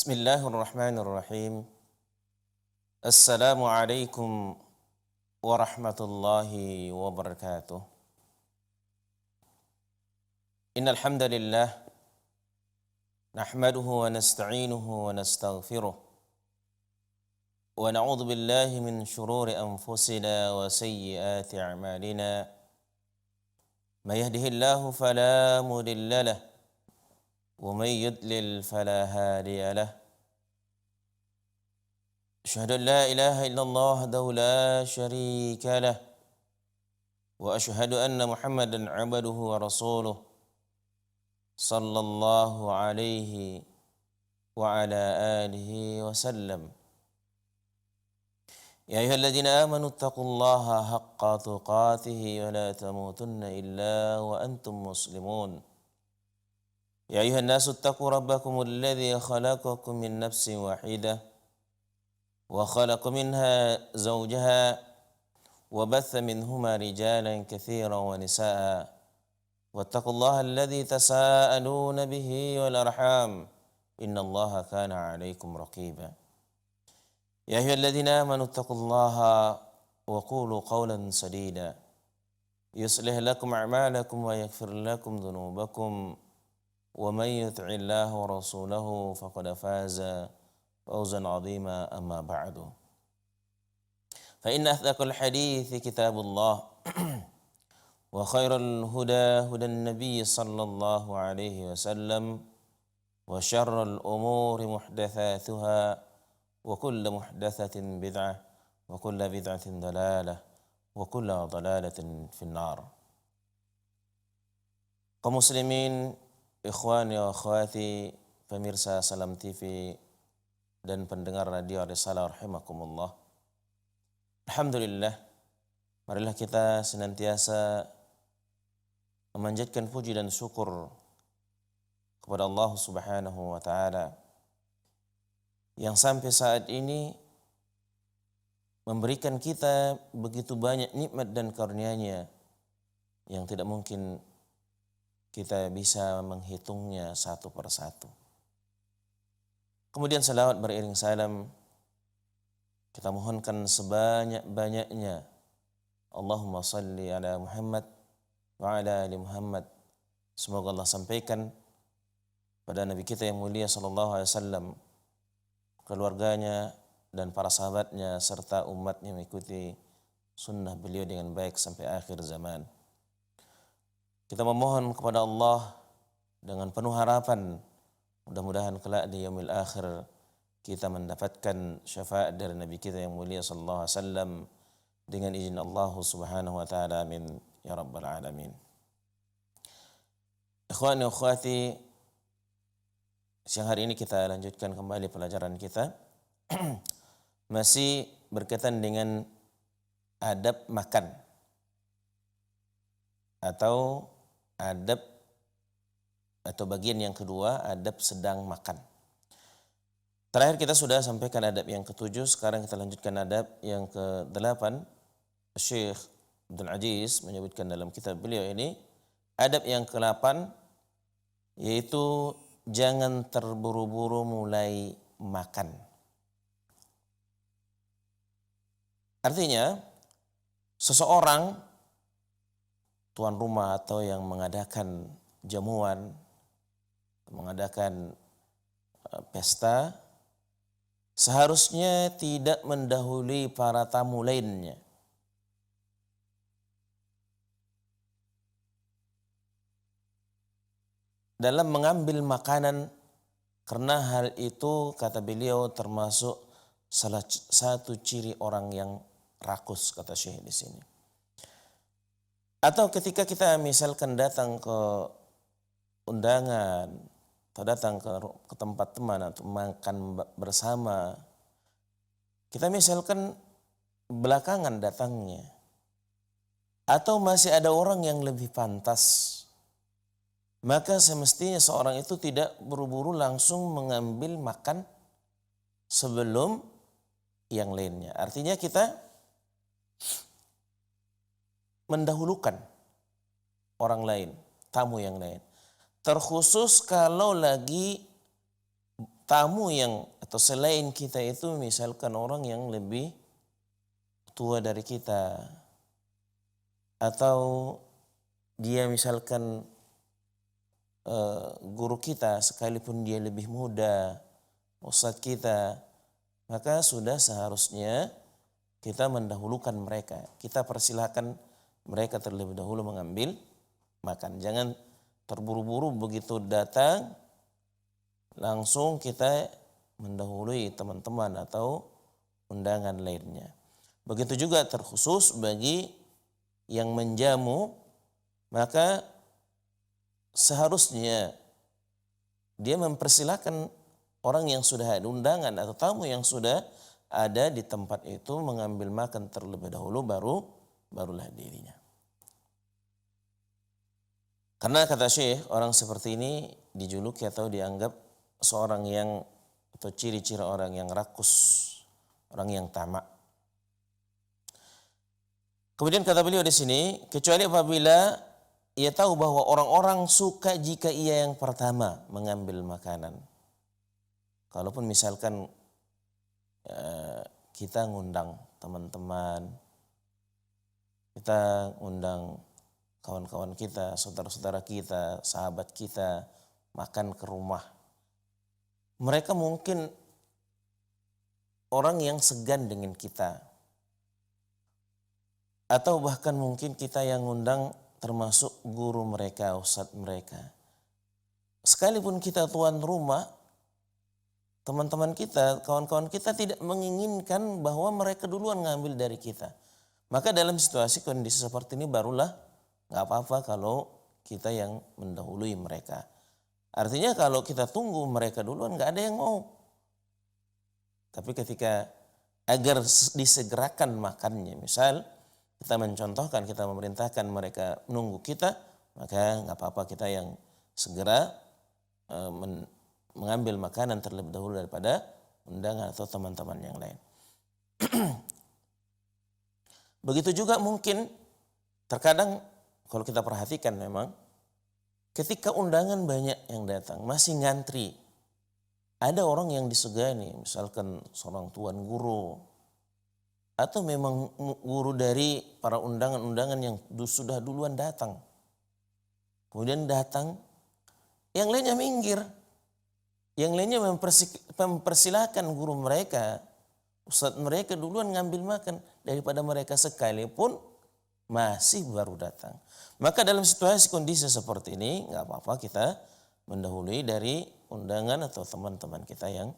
Bismillahirrahmanirrahim. Assalamualaikum warahmatullahi wabarakatuh. Innal hamdalillah nahmaduhu wa nasta'inuhu wa nastaghfiruh wa na'udzu billahi min shururi anfusina wa sayyiati a'malina. May yahdihillahu fala mudilla lahu wa may yudlil fala hadiya lahu. أشهد أن لا إله إلا الله وحده لا شريك له وأشهد أن محمدا عبده ورسوله صلى الله عليه وعلى آله وسلم. يا أيها الذين آمنوا اتقوا الله حق تقاته ولا تموتن إلا وأنتم مسلمون. يا أيها الناس اتقوا ربكم الذي خلقكم من نفس واحدة وخلق منها زوجها وبث منهما رجالا كثيرا ونساء واتقوا الله الذي تساءلون به والأرحام إن الله كان عليكم رقيبا. يا أيها الذين آمنوا اتقوا الله وقولوا قولا سديدا يصلح لكم أعمالكم ويغفر لكم ذنوبكم ومن يطع الله ورسوله فقد فاز فوزا عظيما. أما بعد فإن أصدق الحديث كتاب الله وخير الهدى هدى النبي صلى الله عليه وسلم وشر الأمور محدثاتها وكل محدثة بدعة وكل بدعة ضلالة وكل ضلالة في النار. Kaum muslimin, ikhwani wa akhwati, pemirsa Salam TV dan pendengar radio Risalah rahimakumullah. Alhamdulillah, marilah kita senantiasa memanjatkan puji dan syukur kepada Allah Subhanahu wa taala yang sampai saat ini memberikan kita begitu banyak nikmat dan karunia-Nya yang tidak mungkin kita bisa menghitungnya satu persatu. Kemudian salawat beriring salam kita mohonkan sebanyak-banyaknya. Allahumma salli ala Muhammad wa ala ali Muhammad. Semoga Allah sampaikan pada Nabi kita yang mulia sallallahu alaihi wasallam, keluarganya dan para sahabatnya serta umatnya mengikuti sunnah beliau dengan baik sampai akhir zaman. Kita memohon kepada Allah dengan penuh harapan, mudah-mudahan kelak di yaumil akhir kita mendapatkan syafaat dari Nabi kita yang mulia sallallahu alaihi wasallam dengan izin Allah Subhanahu wa taala. Amin ya rabbal alamin. Ikhwani wa akhwati, siang hari ini kita lanjutkan kembali pelajaran kita masih berkaitan dengan adab makan atau adab atau bagian yang kedua, adab sedang makan. Terakhir kita sudah sampaikan adab yang ke-7, sekarang kita lanjutkan adab yang ke-8. Syekh Abdul Aziz menyebutkan dalam kitab beliau ini, adab yang ke-8 yaitu jangan terburu-buru mulai makan. Artinya, seseorang tuan rumah atau yang mengadakan jamuan, mengadakan pesta, seharusnya tidak mendahului para tamu lainnya. Dalam mengambil makanan, karena hal itu kata beliau termasuk salah satu ciri orang yang rakus, kata Syekh di sini. Atau ketika kita misalkan datang ke undangan atau datang ke tempat teman atau makan bersama, kita misalkan belakangan datangnya, atau masih ada orang yang lebih pantas, maka semestinya seorang itu tidak buru-buru langsung mengambil makan sebelum yang lainnya. Artinya kita mendahulukan orang lain, tamu yang lain. Terkhusus kalau lagi tamu yang atau selain kita itu misalkan orang yang lebih tua dari kita, atau dia misalkan guru kita sekalipun dia lebih muda, ustadz kita, maka sudah seharusnya kita mendahulukan mereka. Kita persilahkan mereka terlebih dahulu mengambil makan. Jangan terburu-buru begitu datang langsung kita mendahului teman-teman atau undangan lainnya. Begitu juga terkhusus bagi yang menjamu, maka seharusnya dia mempersilahkan orang yang sudah ada undangan atau tamu yang sudah ada di tempat itu mengambil makan terlebih dahulu, barulah dirinya. Karena kata Syekh, orang seperti ini dijuluki atau dianggap seorang yang atau ciri-ciri orang yang rakus, orang yang tamak. Kemudian kata beliau di sini, kecuali apabila ia tahu bahwa orang-orang suka jika ia yang pertama mengambil makanan. Kalaupun misalkan kita ngundang teman-teman, kita ngundang kawan-kawan kita, saudara-saudara kita, sahabat kita makan ke rumah. Mereka mungkin orang yang segan dengan kita. Atau bahkan mungkin kita yang ngundang termasuk guru mereka, ustadz mereka. Sekalipun kita tuan rumah, teman-teman kita, kawan-kawan kita tidak menginginkan bahwa mereka duluan ngambil dari kita. Maka dalam situasi kondisi seperti ini barulah gak apa-apa kalau kita yang mendahului mereka. Artinya kalau kita tunggu mereka duluan gak ada yang mau. Tapi ketika agar disegerakan makannya, misal kita mencontohkan, kita memerintahkan mereka menunggu kita, maka gak apa-apa kita yang segera mengambil makanan terlebih dahulu daripada undangan atau teman-teman yang lain. Begitu juga mungkin terkadang kalau kita perhatikan memang ketika undangan banyak yang datang masih ngantri. Ada orang yang disegani, misalkan seorang tuan guru atau memang guru dari para undangan-undangan yang sudah duluan datang. Kemudian datang, yang lainnya minggir. Yang lainnya mempersilahkan guru mereka, ustadz mereka duluan ngambil makan daripada mereka sekalipun masih baru datang. Maka dalam situasi kondisi seperti ini nggak apa-apa kita mendahului dari undangan atau teman-teman kita yang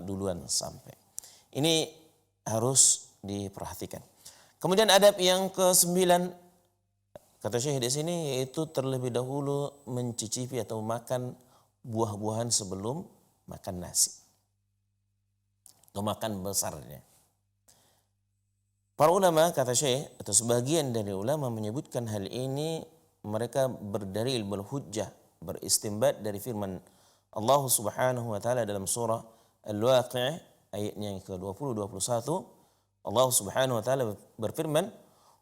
duluan sampai. Ini harus diperhatikan. Kemudian adab yang ke-9 kata Syekh di sini yaitu terlebih dahulu mencicipi atau makan buah-buahan sebelum makan nasi atau makan besarnya. Para ulama kata Syekh atau sebagian dari ulama menyebutkan hal ini mereka berdalil berhujjah beristimbat dari firman Allah Subhanahu wa taala dalam surah Al-Waqi'ah ayatnya yang ke-20 21 Allah Subhanahu wa taala berfirman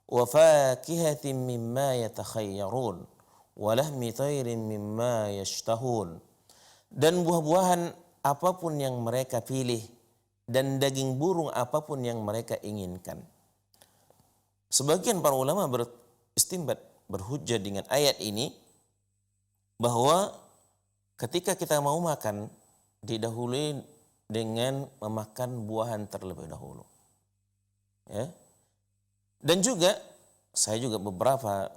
wa fakihatin mimma yatakhayyarun wa lahmi tayrin mimma yashtahun, dan buah-buahan apapun yang mereka pilih dan daging burung apapun yang mereka inginkan. Sebagian para ulama beristimbat berhujjah dengan ayat ini bahwa ketika kita mau makan didahului dengan memakan buahan terlebih dahulu. Ya. Dan juga saya juga beberapa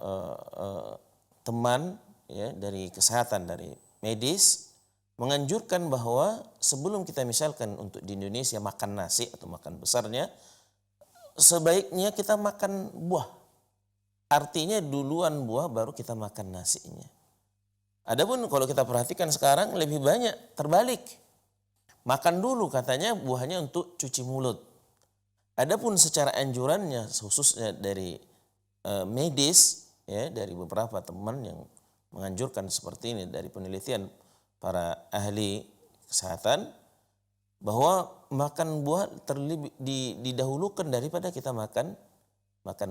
teman ya dari kesehatan dari medis menganjurkan bahwa sebelum kita misalkan untuk di Indonesia makan nasi atau makan besarnya, sebaiknya kita makan buah. Artinya duluan buah baru kita makan nasinya. Adapun kalau kita perhatikan sekarang lebih banyak terbalik. Makan dulu katanya buahnya untuk cuci mulut. Adapun secara anjurannya khususnya dari medis ya dari beberapa teman yang menganjurkan seperti ini dari penelitian para ahli kesehatan bahwa makan buah terlebih didahulukan daripada kita makan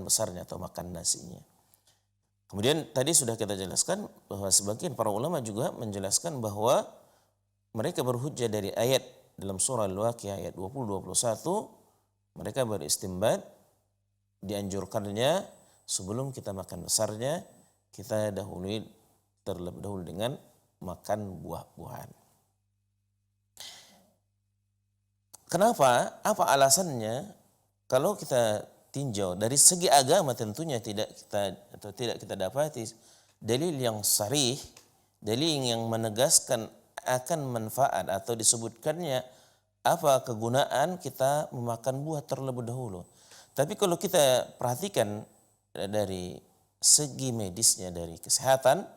besarnya atau makan nasinya. Kemudian tadi sudah kita jelaskan bahwa sebagian para ulama juga menjelaskan bahwa mereka berhujjah dari ayat dalam surah Al-Waqiah ayat 20-21, mereka beristinbat dianjurkannya sebelum kita makan besarnya, kita dahului terlebih dahulu dengan makan buah-buahan. Kenapa? Apa alasannya? Kalau kita tinjau dari segi agama tentunya tidak kita dapati dalil yang sharih, dalil yang menegaskan akan manfaat atau disebutkannya apa kegunaan kita memakan buah terlebih dahulu. Tapi kalau kita perhatikan dari segi medisnya, dari kesehatan,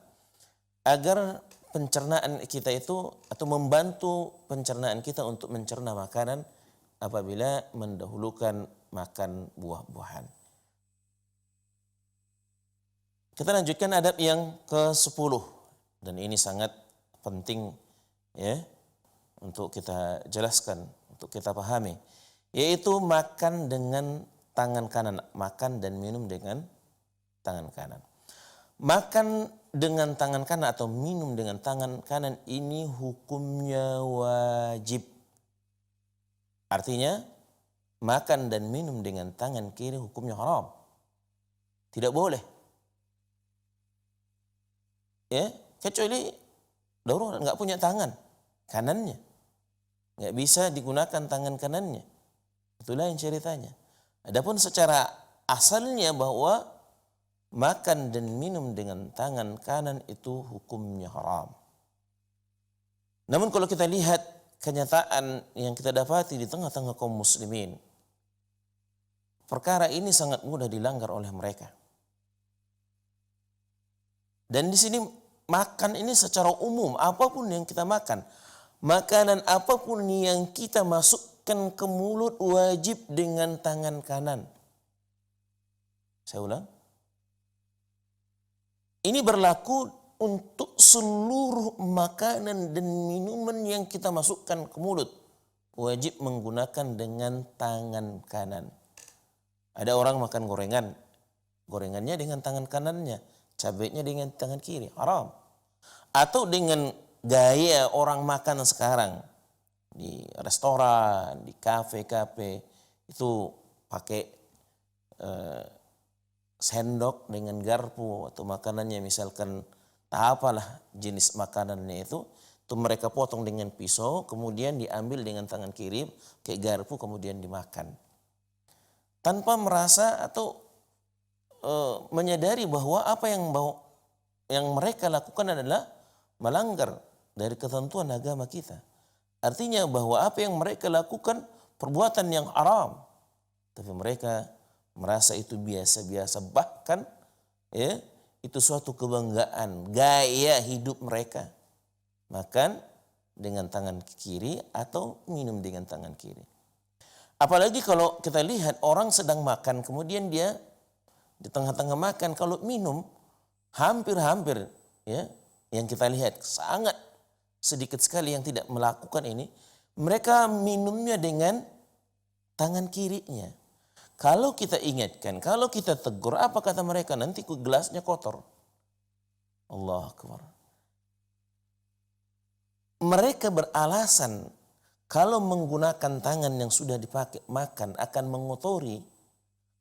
agar pencernaan kita itu atau membantu pencernaan kita untuk mencerna makanan apabila mendahulukan makan buah-buahan. Kita lanjutkan adab yang ke-10 dan ini sangat penting ya untuk kita jelaskan, untuk kita pahami, yaitu makan dengan tangan kanan, makan dan minum dengan tangan kanan. Makan dengan tangan kanan atau minum dengan tangan kanan ini hukumnya wajib. Artinya makan dan minum dengan tangan kiri hukumnya haram. Tidak boleh. Ya, kecuali darurat nggak punya tangan kanannya. Nggak bisa digunakan tangan kanannya. Itulah yang ceritanya. Adapun secara asalnya bahwa makan dan minum dengan tangan kanan itu hukumnya haram. Namun kalau kita lihat kenyataan yang kita dapati di tengah-tengah kaum muslimin, perkara ini sangat mudah dilanggar oleh mereka. Dan di sini makan ini secara umum, apapun yang kita makan, makanan apapun yang kita masukkan ke mulut wajib dengan tangan kanan. Saya ulang. Ini berlaku untuk seluruh makanan dan minuman yang kita masukkan ke mulut. Wajib menggunakan dengan tangan kanan. Ada orang makan gorengan. Gorengannya dengan tangan kanannya. Cabainya dengan tangan kiri. Haram. Atau dengan gaya orang makan sekarang. Di restoran, di kafe-kafe. Itu pakai sendok dengan garpu atau makanannya misalkan apalah jenis makanannya itu mereka potong dengan pisau kemudian diambil dengan tangan kiri kayak garpu kemudian dimakan tanpa merasa atau menyadari bahwa apa yang mereka lakukan adalah melanggar dari ketentuan agama kita. Artinya bahwa apa yang mereka lakukan perbuatan yang haram, tapi mereka merasa itu biasa-biasa, bahkan ya itu suatu kebanggaan, gaya hidup mereka. Makan dengan tangan kiri atau minum dengan tangan kiri. Apalagi kalau kita lihat orang sedang makan, kemudian dia di tengah-tengah makan, kalau minum hampir-hampir ya yang kita lihat sangat sedikit sekali yang tidak melakukan ini, mereka minumnya dengan tangan kirinya. Kalau kita ingatkan, kalau kita tegur, apa kata mereka? Nanti gelasnya kotor. Allah Akbar. Mereka beralasan kalau menggunakan tangan yang sudah dipakai makan akan mengotori.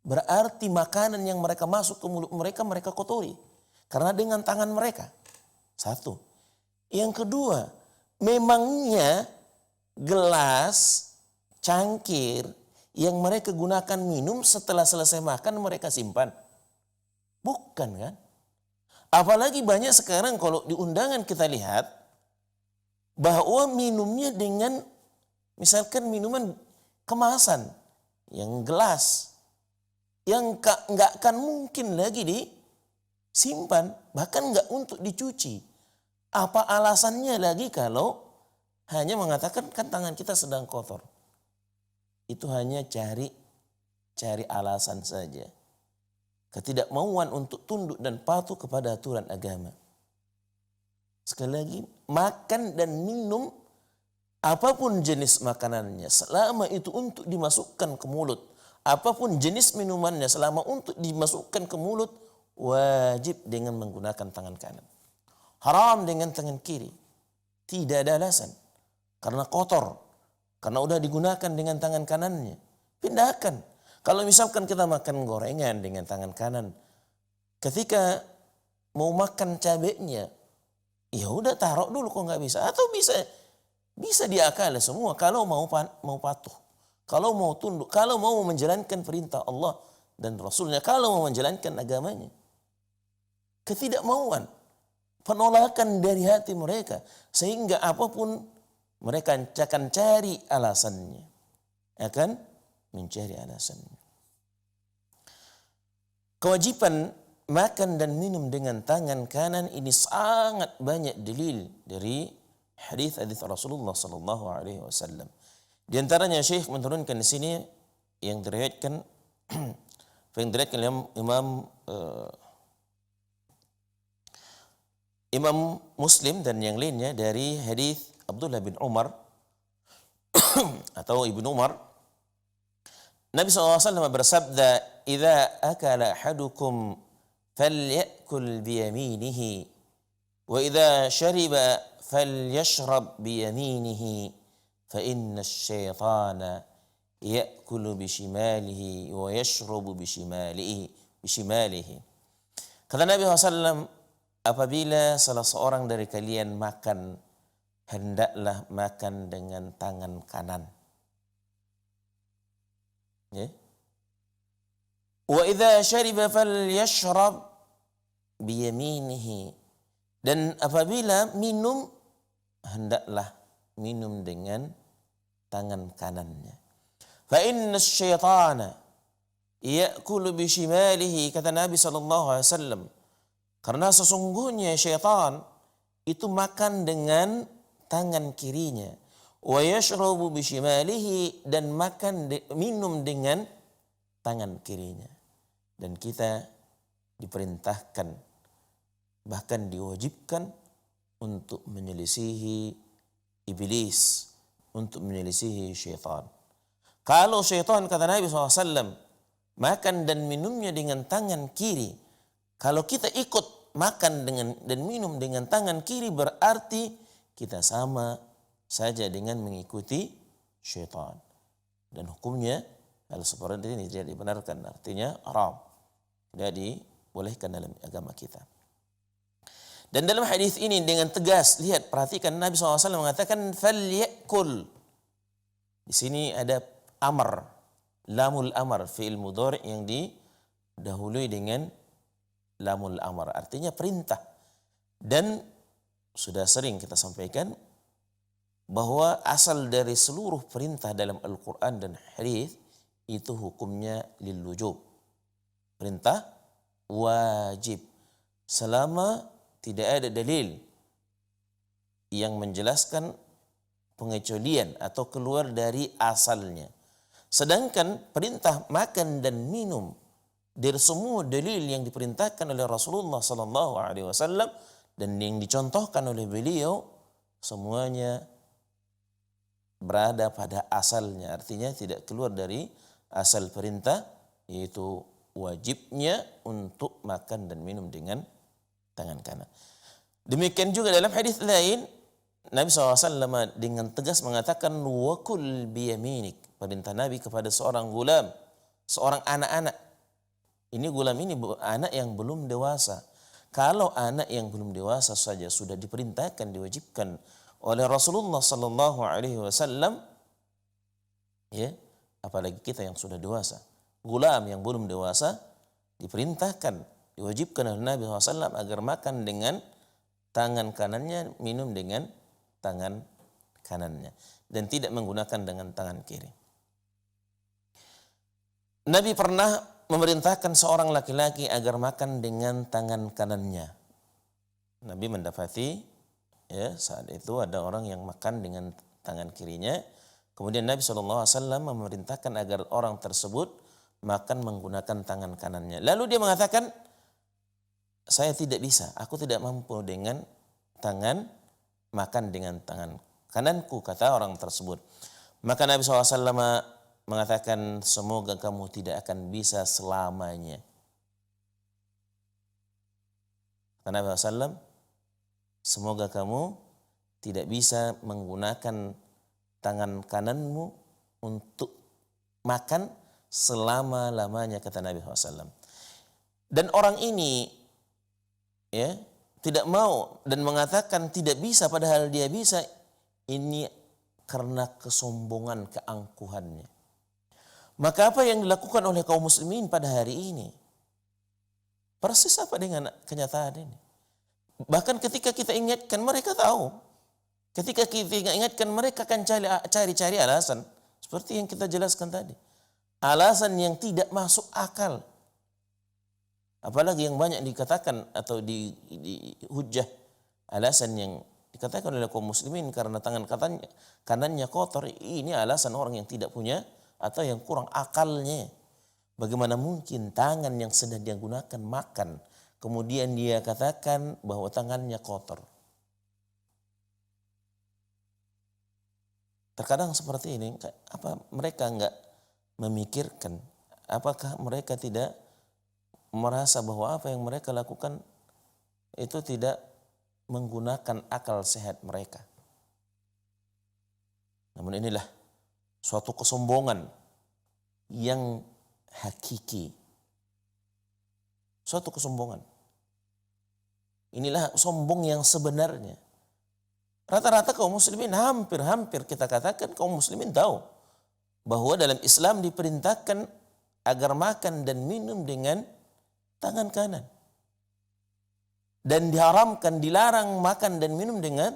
Berarti makanan yang mereka masuk ke mulut mereka, mereka kotori. Karena dengan tangan mereka. Satu. Yang kedua, memangnya gelas, cangkir, yang mereka gunakan minum setelah selesai makan mereka simpan? Bukan kan? Apalagi banyak sekarang kalau di undangan kita lihat bahwa minumnya dengan misalkan minuman kemasan yang gelas yang nggak akan mungkin lagi disimpan, bahkan nggak untuk dicuci. Apa alasannya lagi kalau hanya mengatakan kan tangan kita sedang kotor? Itu hanya cari alasan saja. Ketidakmauan untuk tunduk dan patuh kepada aturan agama. Sekali lagi, makan dan minum apapun jenis makanannya, selama itu untuk dimasukkan ke mulut, apapun jenis minumannya, selama untuk dimasukkan ke mulut, wajib dengan menggunakan tangan kanan. Haram dengan tangan kiri. Tidak ada alasan. karena kotor, karena udah digunakan dengan tangan kanannya. Pindahkan. Kalau misalkan kita makan gorengan dengan tangan kanan, ketika mau makan cabenya, ya udah taruh dulu kok nggak bisa. Atau bisa diakali semua kalau mau patuh, kalau mau tunduk, kalau mau menjalankan perintah Allah dan Rasulnya, kalau mau menjalankan agamanya. Ketidakmauan, penolakan dari hati mereka, sehingga apapun mereka akan cari alasannya, akan mencari alasannya. Kewajiban makan dan minum dengan tangan kanan ini sangat banyak dalil dari hadis Rasulullah sallallahu alaihi wasallam. Di antaranya Syekh menurunkan di sini yang diriwayatkan oleh Imam Muslim dan yang lainnya dari hadis Abdullah bin Umar atau Ibnu Umar. Nabi SAW bersabda, "Idza akala ahadukum falyakul biyaminihi wa idza shariba falyashrab biyaminihi fa inna asyaitana ya'kulu bishimalihi wa yashrabu bishimalihi." Kata Nabi SAW, apabila salah seorang dari kalian makan, hendaklah makan dengan tangan kanan. Ya. Wa idza syariba falyashrab biyaminihi. Dan apabila minum, hendaklah minum dengan tangan kanannya. Fa inna syaitana ya'kulu bishimalihi, kata Nabi SAW. Karena sesungguhnya syaitan itu makan dengan tangan kirinya. Wa yashrabu bishimalihi, dan minum dengan tangan kirinya. Dan kita diperintahkan, bahkan diwajibkan untuk menyelisihi iblis, untuk menyelisihi syaitan. Kalau syaitan, kata Nabi SAW, makan dan minumnya dengan tangan kiri, kalau kita ikut makan dan minum dengan tangan kiri, berarti kita sama saja dengan mengikuti syaitan. Dan hukumnya hal seperti ini tidak dibenarkan, artinya haram, tidak dibolehkan dalam agama kita. Dan dalam hadis ini dengan tegas, lihat, perhatikan, Nabi SAW mengatakan falyakul. Di sini ada amar, lamul amar, fi'il mudhari' yang didahului dengan lamul amar, artinya perintah. Dan sudah sering kita sampaikan bahwa asal dari seluruh perintah dalam Al-Quran dan hadis itu hukumnya lil wujub, perintah wajib, selama tidak ada dalil yang menjelaskan pengecualian atau keluar dari asalnya. Sedangkan perintah makan dan minum dari semua dalil yang diperintahkan oleh Rasulullah sallallahu alaihi wasallam dan yang dicontohkan oleh beliau, semuanya berada pada asalnya, artinya tidak keluar dari asal perintah, yaitu wajibnya untuk makan dan minum dengan tangan kanan. Demikian juga dalam hadis lain, Nabi SAW dengan tegas mengatakan wakul biyaminik, perintah Nabi kepada seorang gulam, seorang anak-anak. Ini gulam ini anak yang belum dewasa. Kalau anak yang belum dewasa saja sudah diperintahkan, diwajibkan oleh Rasulullah sallallahu alaihi wasallam, ya, apalagi kita yang sudah dewasa. Gulam yang belum dewasa diperintahkan, diwajibkan oleh Nabi SAW agar makan dengan tangan kanannya, minum dengan tangan kanannya, dan tidak menggunakan dengan tangan kiri. Nabi pernah memerintahkan seorang laki-laki agar makan dengan tangan kanannya. Nabi mendapati, ya, saat itu ada orang yang makan dengan tangan kirinya. Kemudian Nabi SAW memerintahkan agar orang tersebut makan menggunakan tangan kanannya. Lalu dia mengatakan, saya tidak bisa, aku tidak mampu dengan makan dengan tangan kananku, kata orang tersebut. Maka Nabi SAW mengatakan, semoga kamu tidak akan bisa selamanya. Kata Nabi SAW, semoga kamu tidak bisa menggunakan tangan kananmu untuk makan selama-lamanya, kata Nabi SAW. Dan orang ini ya tidak mau dan mengatakan tidak bisa padahal dia bisa, ini karena kesombongan, keangkuhannya. Maka apa yang dilakukan oleh kaum muslimin pada hari ini persis apa dengan kenyataan ini. Bahkan ketika kita ingatkan, mereka tahu. Ketika kita ingatkan, mereka akan cari-cari alasan seperti yang kita jelaskan tadi. Alasan yang tidak masuk akal. Apalagi yang banyak dikatakan atau di hujah, alasan yang dikatakan oleh kaum muslimin karena tangan kanannya kotor, ini alasan orang yang tidak punya atau yang kurang akalnya. Bagaimana mungkin tangan yang sedang dia gunakan makan, kemudian dia katakan bahwa tangannya kotor. Terkadang seperti ini, apa mereka enggak memikirkan, apakah mereka tidak merasa bahwa apa yang mereka lakukan itu tidak menggunakan akal sehat mereka. Namun inilah suatu kesombongan yang hakiki. Suatu kesombongan. Inilah sombong yang sebenarnya. Rata-rata kaum muslimin, hampir kita katakan kaum muslimin tahu bahwa dalam Islam diperintahkan agar makan dan minum dengan tangan kanan. Dan diharamkan, dilarang makan dan minum dengan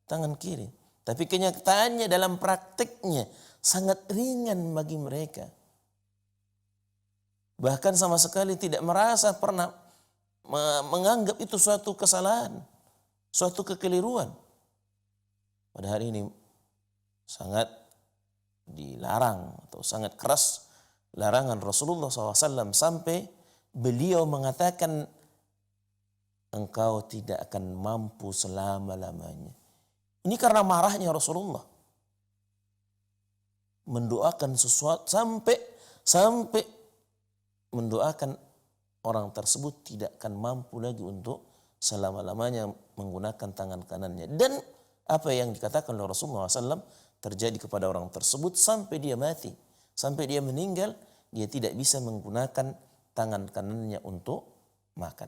tangan kiri. Tapi kenyataannya dalam praktiknya sangat ringan bagi mereka. Bahkan sama sekali tidak merasa pernah menganggap itu suatu kesalahan, suatu kekeliruan. Pada hari ini sangat dilarang atau sangat keras larangan Rasulullah SAW sampai beliau mengatakan engkau tidak akan mampu selama-lamanya. Ini karena marahnya Rasulullah. Mendoakan sesuatu sampai mendoakan orang tersebut tidak akan mampu lagi untuk selama-lamanya menggunakan tangan kanannya. Dan apa yang dikatakan oleh Rasulullah SAW terjadi kepada orang tersebut sampai dia mati. Sampai dia meninggal, dia tidak bisa menggunakan tangan kanannya untuk makan.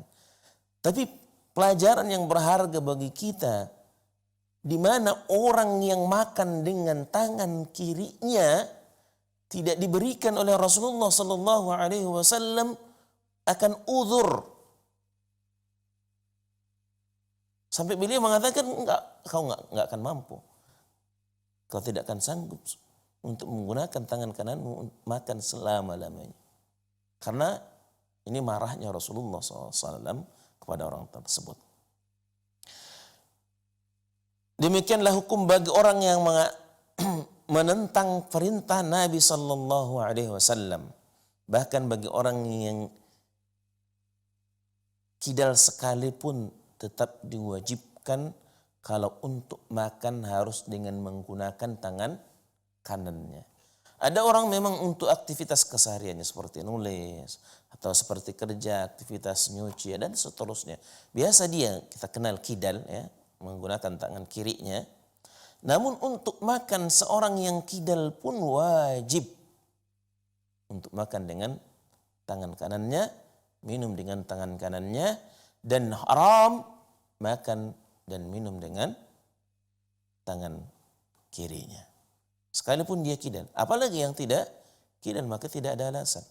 Tapi pelajaran yang berharga bagi kita, di mana orang yang makan dengan tangan kirinya tidak diberikan oleh Rasulullah SAW akan uzur. Sampai beliau mengatakan kau enggak akan mampu. Kau tidak akan sanggup untuk menggunakan tangan kananmu makan selama-lamanya. Karena ini marahnya Rasulullah SAW kepada orang tersebut. Demikianlah hukum bagi orang yang menentang perintah Nabi Sallallahu Alaihi Wasallam. Bahkan bagi orang yang kidal sekalipun tetap diwajibkan kalau untuk makan harus dengan menggunakan tangan kanannya. Ada orang memang untuk aktivitas kesehariannya seperti nulis atau seperti kerja, aktivitas nyuci dan seterusnya. Biasa dia kita kenal kidal ya, menggunakan tangan kirinya. Namun untuk makan seorang yang kidal pun wajib untuk makan dengan tangan kanannya, minum dengan tangan kanannya, dan haram makan dan minum dengan tangan kirinya. Sekalipun dia kidal, apalagi yang tidak kidal, maka tidak ada alasan.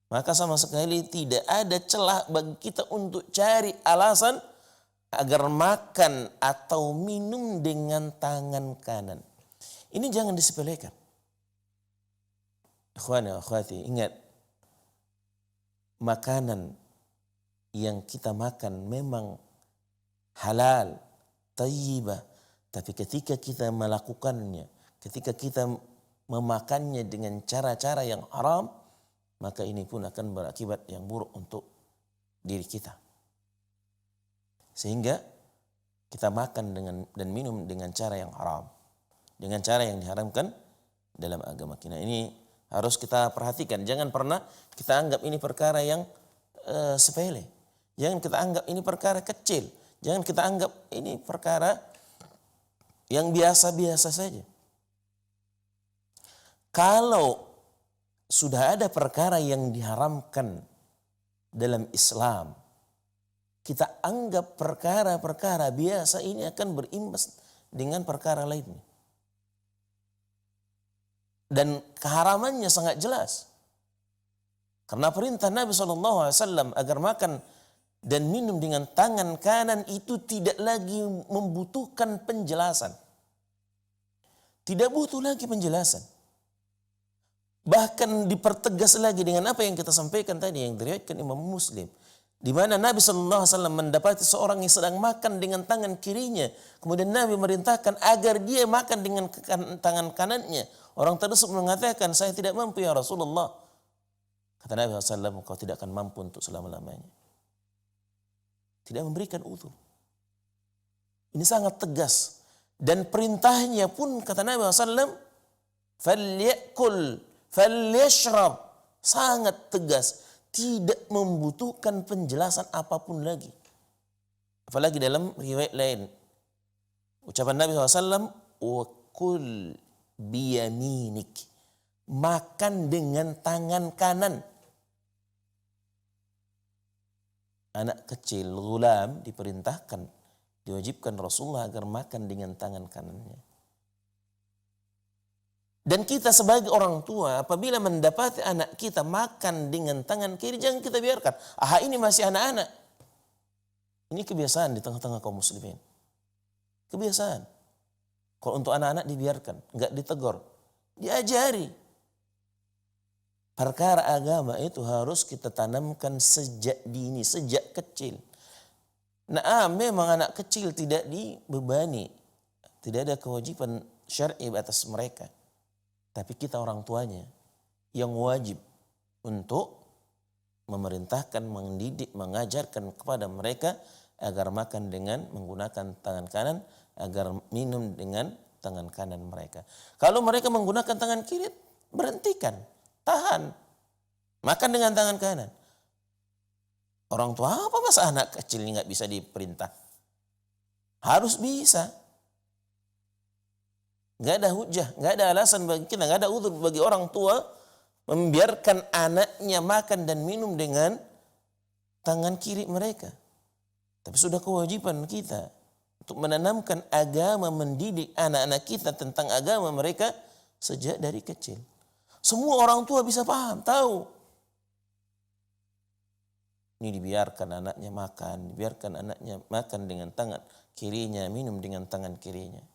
Maka sama sekali tidak ada celah bagi kita untuk cari alasan agar makan atau minum dengan tangan kanan. Ini jangan disepelekan. Ikhwani wa akhwati, ingat, makanan yang kita makan memang halal, thayyibah, tapi ketika kita melakukannya, ketika kita memakannya dengan cara-cara yang haram, maka ini pun akan berakibat yang buruk untuk diri kita. Sehingga kita makan dan minum dengan cara yang haram, dengan cara yang diharamkan dalam agama kita. Ini harus kita perhatikan. Jangan pernah kita anggap ini perkara yang sepele. Jangan kita anggap ini perkara kecil. Jangan kita anggap ini perkara yang biasa-biasa saja. Kalau sudah ada perkara yang diharamkan dalam Islam, kita anggap perkara-perkara biasa ini akan berimbas dengan perkara lainnya. Dan keharamannya sangat jelas. Karena perintah Nabi SAW agar makan dan minum dengan tangan kanan itu tidak lagi membutuhkan penjelasan. Tidak butuh lagi penjelasan. Bahkan dipertegas lagi dengan apa yang kita sampaikan tadi yang diriwayatkan Imam Muslim, di mana Nabi SAW mendapati seorang yang sedang makan dengan tangan kirinya, kemudian Nabi merintahkan agar dia makan dengan tangan kanannya. Orang tersebut mengatakan, saya tidak mampu ya Rasulullah. Kata Nabi SAW, kau tidak akan mampu untuk selama-lamanya. Tidak memberikan uzur. Ini sangat tegas. Dan perintahnya pun kata Nabi SAW, falyakul falyashrab, sangat tegas, tidak membutuhkan penjelasan apapun lagi. Apalagi dalam riwayat lain, ucapan Nabi SAW, wa kul biyaminik, makan dengan tangan kanan. Anak kecil, gulam, diperintahkan, diwajibkan Rasulullah agar makan dengan tangan kanannya. Dan kita sebagai orang tua, apabila mendapati anak kita makan dengan tangan kiri, jangan kita biarkan. Ini masih anak-anak. Ini kebiasaan di tengah-tengah kaum muslimin. Kebiasaan. Kalau untuk anak-anak dibiarkan, enggak ditegur, diajari. Perkara agama itu harus kita tanamkan sejak dini, sejak kecil. Nah, memang anak kecil tidak dibebani, tidak ada kewajiban syar'i atas mereka. Tapi kita orang tuanya yang wajib untuk memerintahkan, mendidik, mengajarkan kepada mereka agar makan dengan menggunakan tangan kanan, agar minum dengan tangan kanan mereka. Kalau mereka menggunakan tangan kiri, berhentikan, tahan, makan dengan tangan kanan. Orang tua apa masa anak kecil ini nggak bisa diperintah? Harus bisa. Nggak ada hujah, nggak ada alasan bagi kita, nggak ada uzur bagi orang tua membiarkan anaknya makan dan minum dengan tangan kiri mereka. Tapi sudah kewajiban kita untuk menanamkan agama, mendidik anak-anak kita tentang agama mereka sejak dari kecil. Semua orang tua bisa paham, tahu. Ini dibiarkan anaknya makan dengan tangan kirinya, minum dengan tangan kirinya.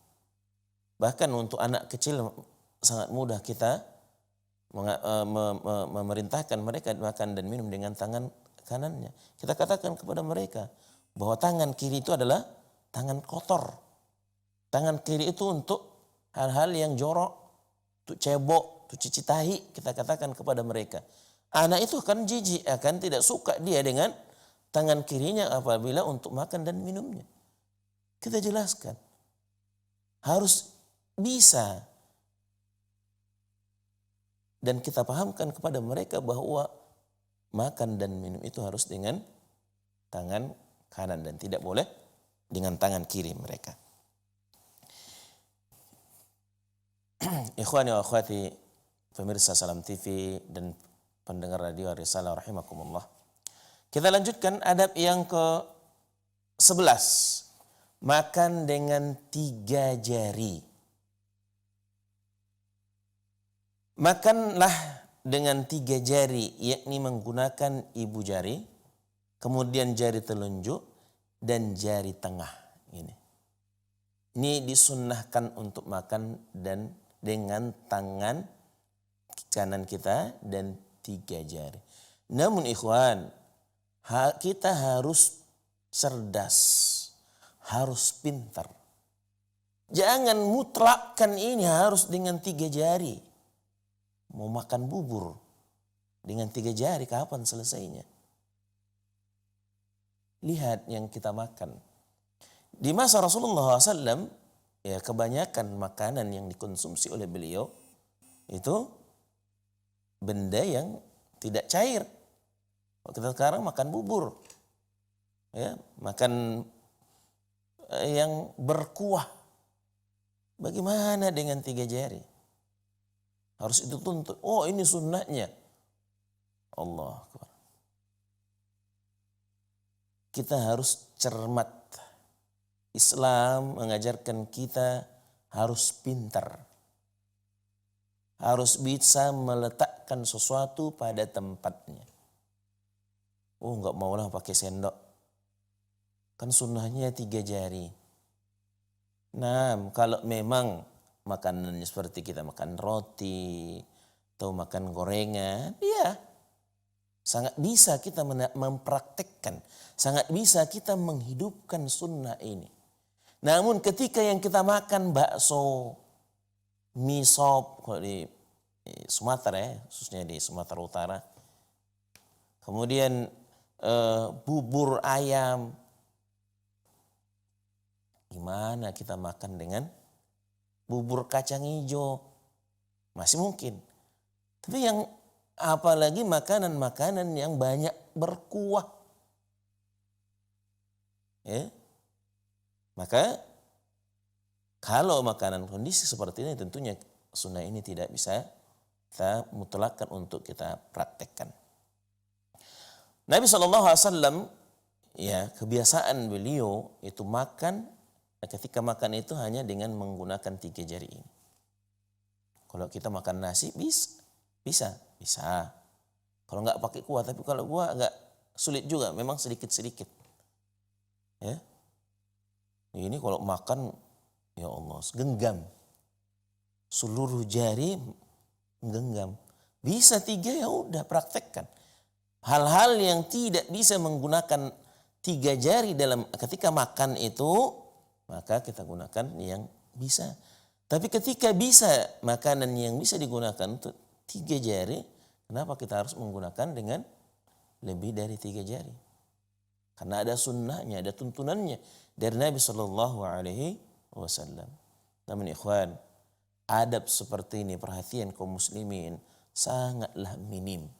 Bahkan untuk anak kecil sangat mudah kita memerintahkan mereka makan dan minum dengan tangan kanannya. Kita katakan kepada mereka bahwa tangan kiri itu adalah tangan kotor. Tangan kiri itu untuk hal-hal yang jorok, untuk cebok, untuk cuci tahi, kita katakan kepada mereka. Anak itu akan jijik, akan tidak suka dia dengan tangan kirinya apabila untuk makan dan minumnya. Kita jelaskan. Harus bisa. Dan kita pahamkan kepada mereka bahwa makan dan minum itu harus dengan tangan kanan dan tidak boleh dengan tangan kiri mereka. Ikhwani wa akhwati pemirsa Salam TV dan pendengar radio Risalah rahimakumullah. Kita lanjutkan adab yang ke-11. Makan dengan 3 jari. Makanlah dengan 3 jari, yakni menggunakan ibu jari, kemudian jari telunjuk, dan jari tengah. Ini disunnahkan untuk makan dan dengan tangan kanan kita dan 3 jari. Namun ikhwan, kita harus cerdas, harus pintar. Jangan mutlakkan ini harus dengan 3 jari. Mau makan bubur dengan 3 jari, kapan selesainya? Lihat yang kita makan. Di masa Rasulullah SAW, ya kebanyakan makanan yang dikonsumsi oleh beliau itu benda yang tidak cair. Kalau kita sekarang makan bubur, ya makan yang berkuah. Bagaimana dengan 3 jari? Harus itu tuntut. Oh ini sunnahnya. Allah Akbar. Kita harus cermat. Islam mengajarkan kita harus pintar. Harus bisa meletakkan sesuatu pada tempatnya. Oh enggak maulah pakai sendok. Kan sunnahnya 3 jari. Nah kalau memang makanannya seperti kita makan roti atau makan gorengan, ya sangat bisa kita mempraktekkan. Sangat bisa kita menghidupkan sunnah ini. Namun ketika yang kita makan bakso, mie sop, kalau di Sumatera ya, khususnya di Sumatera Utara. Kemudian bubur ayam. Gimana kita makan dengan bubur kacang hijau? Masih mungkin. Tapi yang apalagi makanan-makanan yang banyak berkuah. Ya. Maka kalau makanan kondisi seperti ini tentunya sunnah ini tidak bisa kita mutlakkan untuk kita praktekkan. Nabi SAW ya kebiasaan beliau itu makan, ketika makan itu hanya dengan menggunakan 3 jari ini. Kalau kita makan nasi bisa. Kalau nggak pakai kuah, tapi kalau kuah agak sulit juga, memang sedikit-sedikit. Ya. Ini kalau makan ya Allah genggam. Seluruh jari genggam. Bisa 3 ya udah praktekkan. Hal-hal yang tidak bisa menggunakan 3 jari dalam ketika makan itu, maka kita gunakan yang bisa. Tapi ketika bisa makanan yang bisa digunakan untuk 3 jari, kenapa kita harus menggunakan dengan lebih dari 3 jari? Karena ada sunnahnya, ada tuntunannya dari Nabi Shallallahu Alaihi Wasallam. Namun ikhwan, adab seperti ini perhatian kaum muslimin sangatlah minim.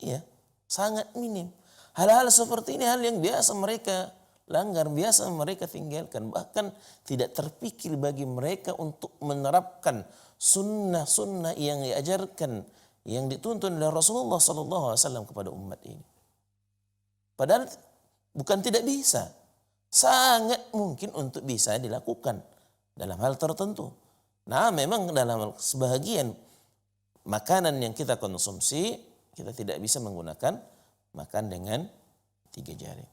Iya, sangat minim. Hal-hal seperti ini hal yang biasa mereka langgar, biasa mereka tinggalkan. Bahkan tidak terpikir bagi mereka untuk menerapkan sunnah-sunnah yang diajarkan, yang dituntun oleh Rasulullah SAW kepada umat ini. Padahal bukan tidak bisa. Sangat mungkin untuk bisa dilakukan dalam hal tertentu. Nah memang dalam sebahagian makanan yang kita konsumsi, kita tidak bisa menggunakan makan dengan 3 jari.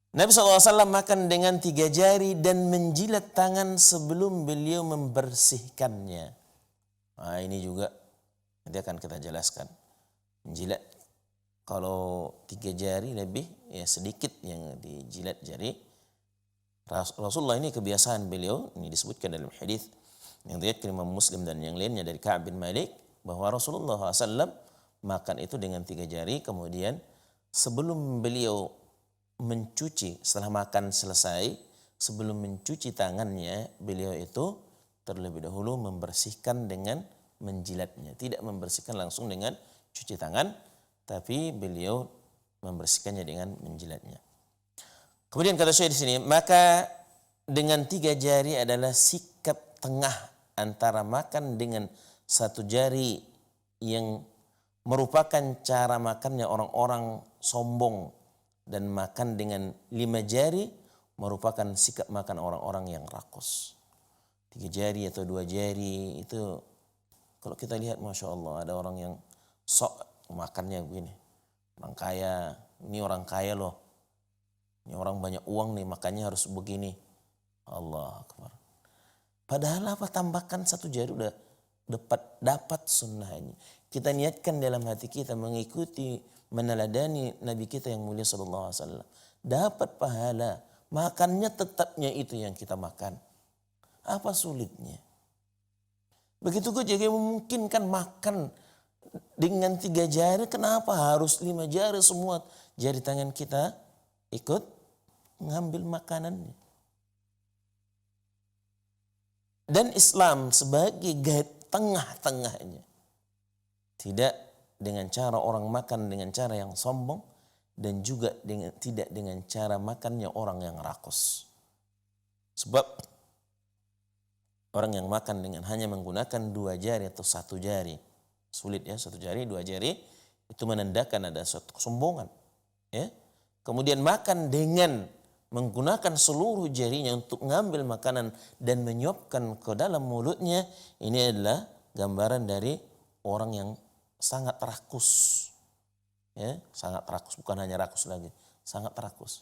Nabi SAW makan dengan 3 jari dan menjilat tangan sebelum beliau membersihkannya. Nah ini juga nanti akan kita jelaskan. Menjilat, kalau 3 jari lebih ya sedikit yang dijilat jari. Rasulullah ini kebiasaan beliau, ini disebutkan dalam hadis yang diriwayatkan Imam Muslim dan yang lainnya dari Ka'ab bin Malik, bahwa Rasulullah SAW makan itu dengan 3 jari, kemudian sebelum beliau mencuci, setelah makan selesai, sebelum mencuci tangannya, beliau itu terlebih dahulu membersihkan dengan menjilatnya. Tidak membersihkan langsung dengan cuci tangan, tapi beliau membersihkannya dengan menjilatnya. Kemudian kata Syekh di sini, maka dengan 3 jari adalah sikap tengah antara makan dengan 1 jari yang merupakan cara makannya orang-orang sombong, dan makan dengan 5 jari merupakan sikap makan orang-orang yang rakus. 3 jari atau 2 jari itu kalau kita lihat Masya Allah ada orang yang sok makannya begini. Orang kaya, ini orang kaya loh. Ini orang banyak uang nih makannya harus begini. Allah Akbar. Padahal apa, tambahkan 1 jari udah dapat sunnahnya. Kita niatkan dalam hati kita mengikuti, meneladani Nabi kita yang mulia sallallahu alaihi wasallam. Dapat pahala. Makannya tetapnya itu yang kita makan. Apa sulitnya? Begitu juga memungkinkan makan dengan 3 jari, kenapa harus 5 jari semua jari tangan kita ikut mengambil makanannya? Dan Islam sebagai tengah-tengahnya. Tidak dengan cara orang makan dengan cara yang sombong, dan juga tidak dengan cara makannya orang yang rakus. Sebab Orang yang makan dengan hanya menggunakan 2 jari atau 1 jari, sulit ya, 1 jari, 2 jari, itu menandakan ada suatu kesombongan. Ya. Kemudian makan dengan menggunakan seluruh jarinya untuk mengambil makanan dan menyuapkan ke dalam mulutnya, ini adalah gambaran dari orang yang sangat rakus. Ya, sangat rakus, bukan hanya rakus lagi, sangat rakus.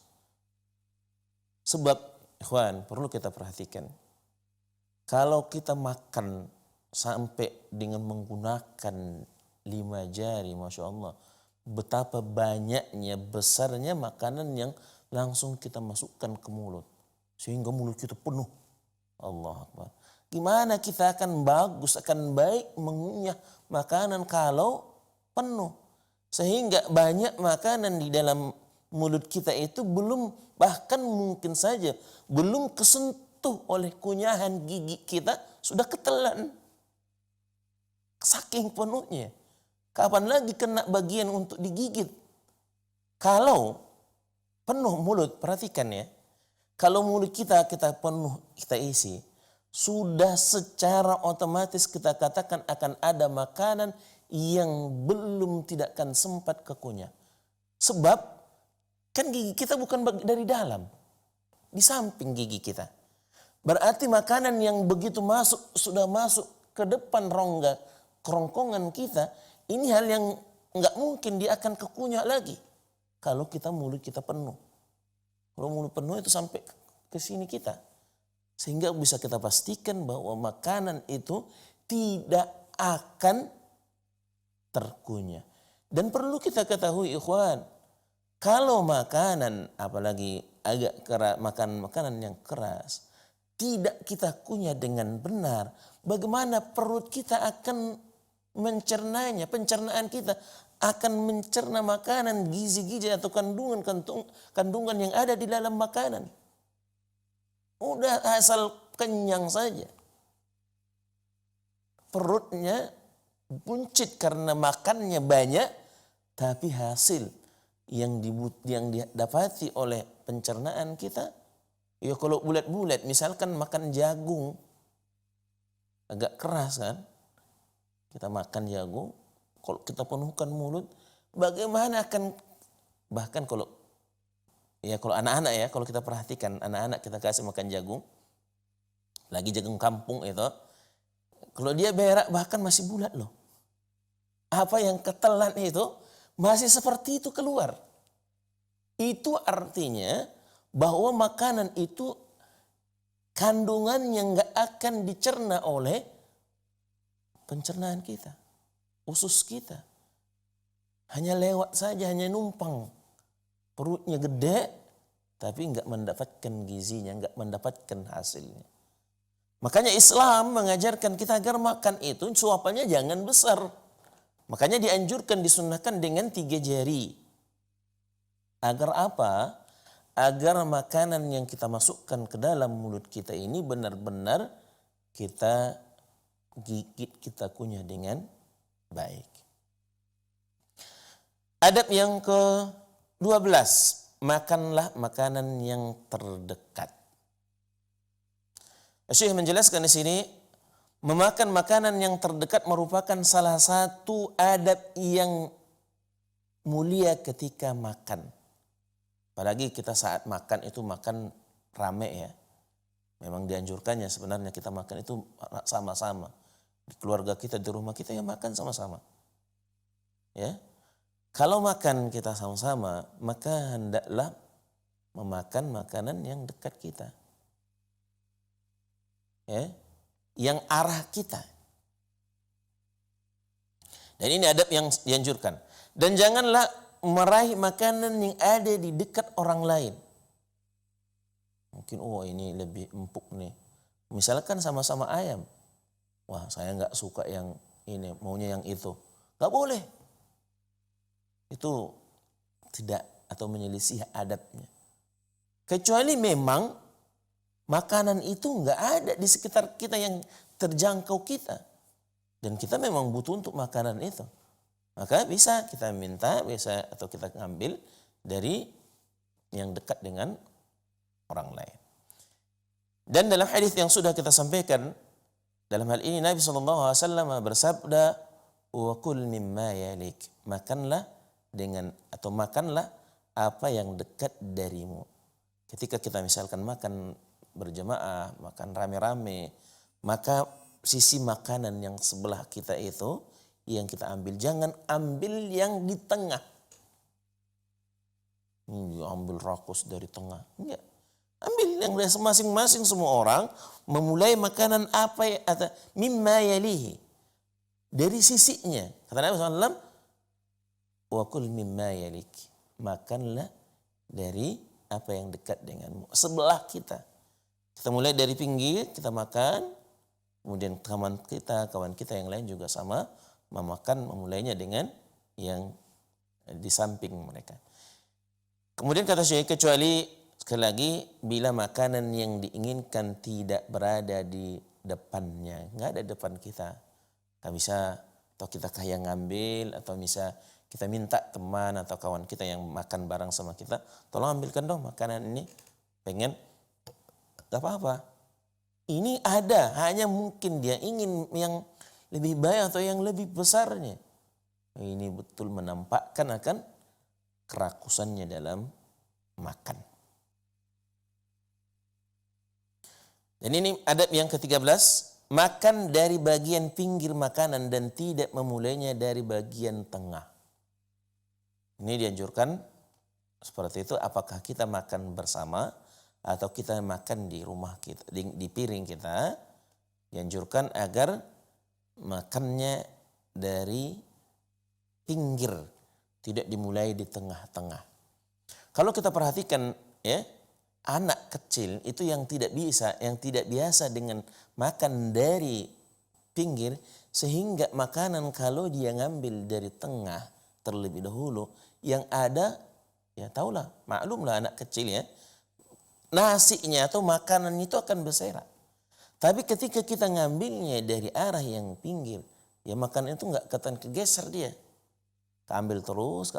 Sebab, ikhwan, perlu kita perhatikan. Kalau kita makan sampai dengan menggunakan 5 jari, Masya Allah, betapa banyaknya, besarnya makanan yang langsung kita masukkan ke mulut. Sehingga mulut kita penuh. Allah Akbar. Gimana kita akan bagus, akan baik mengunyah makanan kalau penuh. Sehingga banyak makanan di dalam mulut kita itu belum, bahkan mungkin saja belum kesentuh oleh kunyahan gigi kita, sudah ketelan. Saking penuhnya. Kapan lagi kena bagian untuk digigit? Kalau penuh mulut, perhatikan ya. Kalau mulut kita penuh, kita isi, sudah secara otomatis kita katakan akan ada makanan yang belum tidak akan sempat kekunyah. Sebab kan gigi kita bukan dari dalam, di samping gigi kita. Berarti makanan yang begitu masuk, sudah masuk ke depan rongga kerongkongan kita, ini hal yang nggak mungkin dia akan kekunyah lagi. Kalau mulut kita penuh. Kalau mulut penuh itu sampai ke sini kita. Sehingga bisa kita pastikan bahwa makanan itu tidak akan terkunyah. Dan perlu kita ketahui, ikhwan, kalau makanan, apalagi agak keras, makan makanan yang keras, tidak kita kunyah dengan benar, bagaimana perut kita akan mencernanya, pencernaan kita akan mencerna makanan, gizi-gizi atau kandungan yang ada di dalam makanan. Udah asal kenyang saja. Perutnya buncit karena makannya banyak, tapi hasil yang didapati oleh pencernaan kita, ya kalau bulat-bulat, misalkan makan jagung, agak keras kan, kita makan jagung, kalau kita penuhkan mulut, bagaimana akan, bahkan kalau anak-anak ya, kalau kita perhatikan anak-anak kita kasih makan jagung, lagi jagung kampung itu, kalau dia berak bahkan masih bulat loh. Apa yang ketelan itu masih seperti itu keluar. Itu artinya bahwa makanan itu kandungannya nggak akan dicerna oleh pencernaan kita, usus kita. Hanya lewat saja, hanya numpang. Perutnya gede, tapi nggak mendapatkan gizinya, nggak mendapatkan hasilnya. Makanya Islam mengajarkan kita agar makan itu suapannya jangan besar. Makanya dianjurkan, disunnahkan dengan 3 jari. Agar apa? Agar makanan yang kita masukkan ke dalam mulut kita ini benar-benar kita gigit, kita kunyah dengan baik. Adab yang ke-12, makanlah makanan yang terdekat. Syekh menjelaskan di sini, memakan makanan yang terdekat merupakan salah satu adab yang mulia ketika makan. Apalagi kita saat makan itu makan rame ya. Memang dianjurkannya sebenarnya kita makan itu sama-sama. Di keluarga kita, di rumah kita ya makan sama-sama. Ya. Kalau makan kita sama-sama, maka hendaklah memakan makanan yang dekat kita. Ya. Yang arah kita. Dan ini adab yang dianjurkan. Dan janganlah meraih makanan yang ada di dekat orang lain. Mungkin ini lebih empuk nih. Misalkan sama-sama ayam. Wah, saya nggak suka yang ini, maunya yang itu. Nggak boleh. Itu tidak atau menyelisih adabnya. Kecuali memang makanan itu nggak ada di sekitar kita yang terjangkau kita. Dan kita memang butuh untuk makanan itu. Maka bisa kita minta, bisa atau kita ngambil dari yang dekat dengan orang lain. Dan dalam hadis yang sudah kita sampaikan, Dalam hal ini Nabi SAW bersabda, wa kul mimma yalik, makanlah dengan atau makanlah apa yang dekat darimu. Ketika kita misalkan makan berjamaah, makan rame-rame, maka sisi makanan yang sebelah kita itu yang kita ambil, jangan ambil yang di tengah. Ambil rakus dari tengah. Enggak. Ambil yang dari masing-masing, semua orang memulai makanan apa ya, atau mimma yalihi, dari sisinya. Kata Nabi SAW, wa kul mimma yalik, makanlah dari apa yang dekat denganmu, sebelah kita. Kita mulai dari pinggir, kita makan, kemudian kawan kita yang lain juga sama memakan, memulainya dengan yang di samping mereka. Kemudian kata Syekh, kecuali sekali lagi bila makanan yang diinginkan tidak berada di depannya, nggak ada depan kita, nggak bisa, atau kita yang ngambil, atau bisa kita minta teman atau kawan kita yang makan bareng sama kita, tolong ambilkan dong makanan ini, pengen, nggak apa-apa. Ini ada, hanya mungkin dia ingin yang lebih baik atau yang lebih besarnya. Ini betul menampakkan akan kerakusannya dalam makan. Dan ini adab yang ke-13, makan dari bagian pinggir makanan dan tidak memulainya dari bagian tengah. Ini dianjurkan seperti itu apakah kita makan bersama atau kita makan di rumah kita, di piring kita, dianjurkan agar makannya dari pinggir, tidak dimulai di tengah-tengah. Kalau kita perhatikan ya, anak kecil itu yang tidak biasa dengan makan dari pinggir, sehingga makanan kalau dia ngambil dari tengah terlebih dahulu, yang ada ya taulah, maklumlah anak kecil ya, nasinya atau makanan itu akan berserak. Tapi ketika kita ngambilnya dari arah yang pinggir, ya makanan itu nggak akan kegeser dia, ambil terus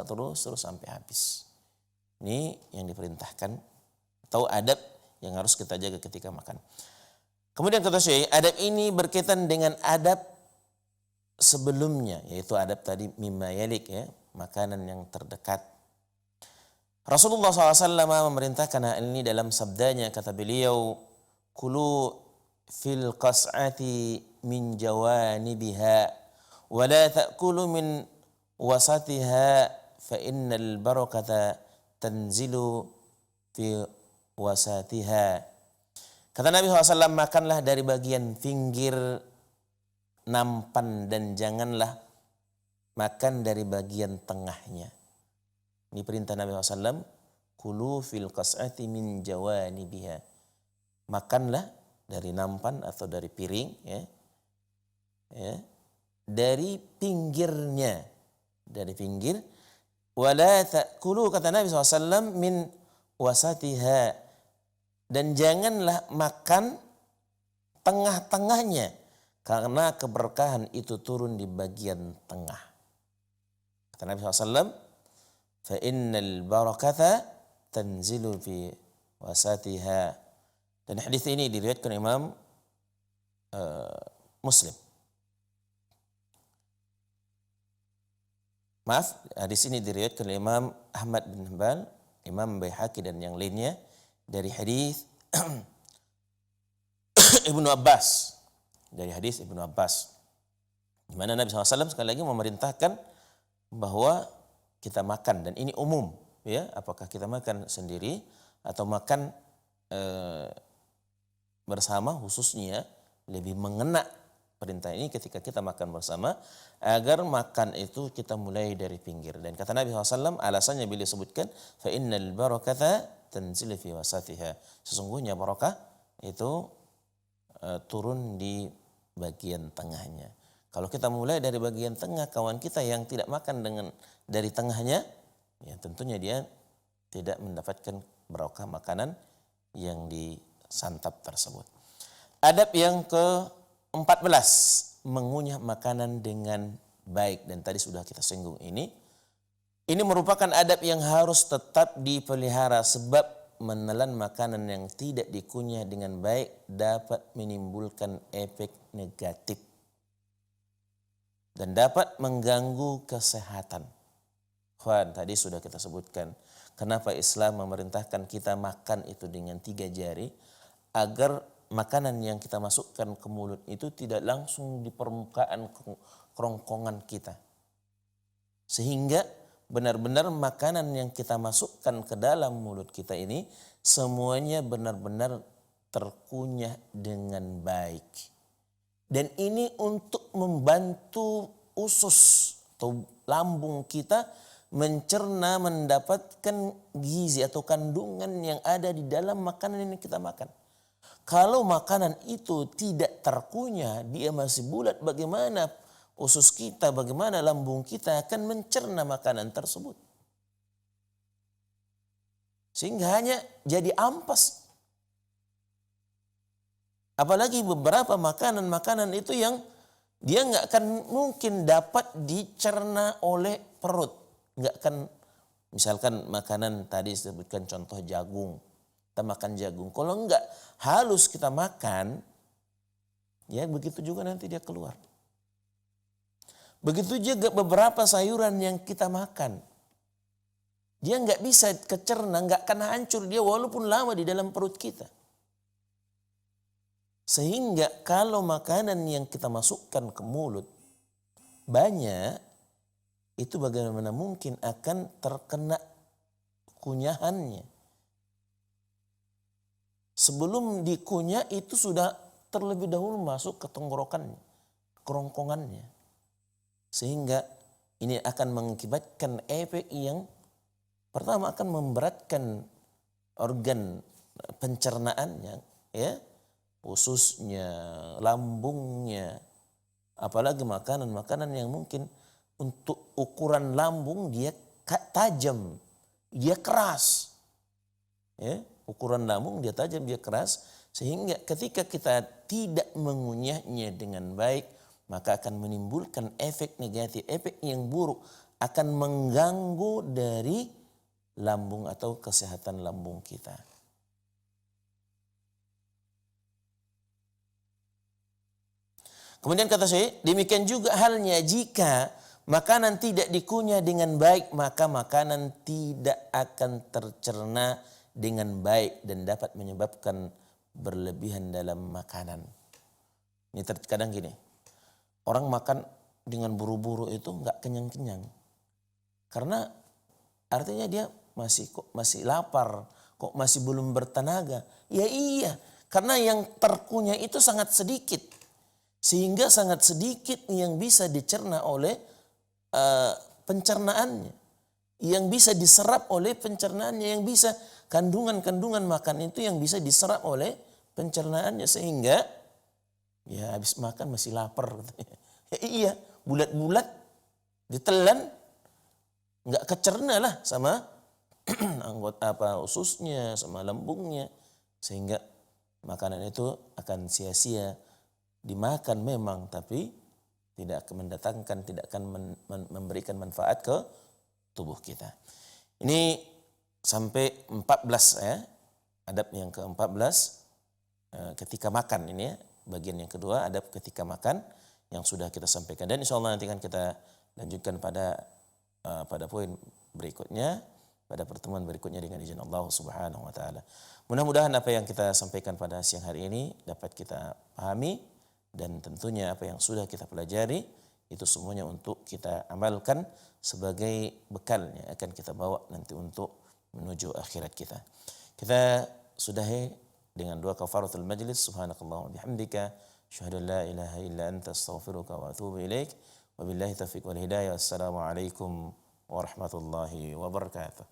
sampai habis. Ini yang diperintahkan, atau adab yang harus kita jaga ketika makan. Kemudian kata Syekh, adab ini berkaitan dengan adab sebelumnya, yaitu adab tadi mimma yalik ya, makanan yang terdekat. Rasulullah SAW memerintahkan hal ini dalam sabdanya, kata beliau, kulu fil qas'ati min jawanibiha wa la ta'kulu min wasatiha fa innal barakata tanzilu fi wasatiha. Kata Nabi SAW, makanlah dari bagian pinggir nampan dan janganlah makan dari bagian tengahnya. Ini perintah Nabi SAW, kulu fil qas'ati min jawanibiha. Makanlah dari nampan atau dari piring ya, dari pinggirnya, dari pinggir. Wala ta'kulu, kata Nabi SAW, min wasatiha, dan janganlah makan tengah-tengahnya, karena keberkahan itu turun di bagian tengah. Kata Nabi SAW, fa innal barakata tanzilu fi wasatiha. Dan hadis ini diriwayatkan Imam Muslim. Maaf, hadis ini diriwayatkan Imam Ahmad bin Hanbal, Imam Baihaqi dan yang lainnya dari hadis Ibnu Abbas, dari hadis Ibnu Abbas, di mana Nabi SAW sekali lagi memerintahkan bahwa kita makan, dan ini umum ya, apakah kita makan sendiri atau makan bersama, khususnya lebih mengena perintah ini ketika kita makan bersama, agar makan itu kita mulai dari pinggir. Dan kata Nabi SAW, alasannya beliau sebutkan, fa innal barakata tanzil fi wasatiha, sesungguhnya barakah itu turun di bagian tengahnya. Kalau kita mulai dari bagian tengah, kawan kita yang tidak makan dari tengahnya, ya tentunya dia tidak mendapatkan barakah makanan yang disantap tersebut. Adab yang ke-14, mengunyah makanan dengan baik, dan tadi sudah kita singgung ini. Ini merupakan adab yang harus tetap dipelihara, sebab menelan makanan yang tidak dikunyah dengan baik dapat menimbulkan efek negatif dan dapat mengganggu kesehatan. Khuan, tadi sudah kita sebutkan kenapa Islam memerintahkan kita makan itu dengan 3 jari agar makanan yang kita masukkan ke mulut itu tidak langsung di permukaan kerongkongan kita. Sehingga benar-benar makanan yang kita masukkan ke dalam mulut kita ini semuanya benar-benar terkunyah dengan baik. Dan ini untuk membantu usus atau lambung kita mencerna, mendapatkan gizi atau kandungan yang ada di dalam makanan yang kita makan. Kalau makanan itu tidak terkunyah, dia masih bulat, bagaimana usus kita, bagaimana lambung kita akan mencerna makanan tersebut. Sehingga hanya jadi ampas. Apalagi beberapa makanan-makanan itu yang dia nggak akan mungkin dapat dicerna oleh perut. Nggak akan, misalkan makanan tadi disebutkan contoh jagung. Kita makan jagung. Kalau enggak halus kita makan, ya begitu juga nanti dia keluar. Begitu juga beberapa sayuran yang kita makan. Dia enggak bisa kecerna, enggak akan hancur dia walaupun lama di dalam perut kita. Sehingga kalau makanan yang kita masukkan ke mulut banyak, itu bagaimana mungkin akan terkena kunyahannya. Sebelum dikunyah itu sudah terlebih dahulu masuk ke tenggorokannya, kerongkongannya. Sehingga ini akan mengakibatkan efek yang pertama akan memberatkan organ pencernaannya, ya, ususnya, lambungnya. Apalagi makanan-makanan yang mungkin untuk ukuran lambung dia tajam, dia keras. Ya, ukuran lambung dia tajam, dia keras, sehingga ketika kita tidak mengunyahnya dengan baik, maka akan menimbulkan efek negatif, efek yang buruk, akan mengganggu dari lambung atau kesehatan lambung kita. Kemudian kata saya, demikian juga halnya jika makanan tidak dikunyah dengan baik, maka makanan tidak akan tercerna dengan baik dan dapat menyebabkan berlebihan dalam makanan. Ini terkadang gini, orang makan dengan buru-buru itu nggak kenyang-kenyang. Karena artinya dia masih lapar, kok masih belum bertenaga. Ya iya, karena yang terkunyah itu sangat sedikit. Sehingga sangat sedikit yang bisa dicerna oleh pencernaannya. Yang bisa diserap oleh pencernaannya, yang bisa kandungan-kandungan makan itu yang bisa diserap oleh pencernaannya, sehingga ya habis makan masih lapar. Ya, iya, bulat-bulat ditelan nggak kecerna lah sama anggota ususnya, sama lambungnya, sehingga makanan itu akan sia-sia dimakan memang, tapi tidak akan mendatangkan, tidak akan memberikan manfaat ke tubuh kita. Ini sampai 14 ya. Adab yang ke-14 ketika makan ini ya. Bagian yang kedua adab ketika makan yang sudah kita sampaikan, dan insyaallah nanti kan kita lanjutkan pada poin berikutnya, pada pertemuan berikutnya dengan izin Allah Subhanahu wa taala. Mudah-mudahan apa yang kita sampaikan pada siang hari ini dapat kita pahami, dan tentunya apa yang sudah kita pelajari itu semuanya untuk kita amalkan sebagai bekal yang akan kita bawa nanti untuk menuju akhirat kita. Kita sudahi dengan doa kafaratul majlis. Subhanakallahumma bihamdika asyhadu an la ilaha illa anta astaghfiruka wa atubu ilaik. Wabillahi taufiq wal hidayah. Assalamualaikum warahmatullahi wabarakatuh.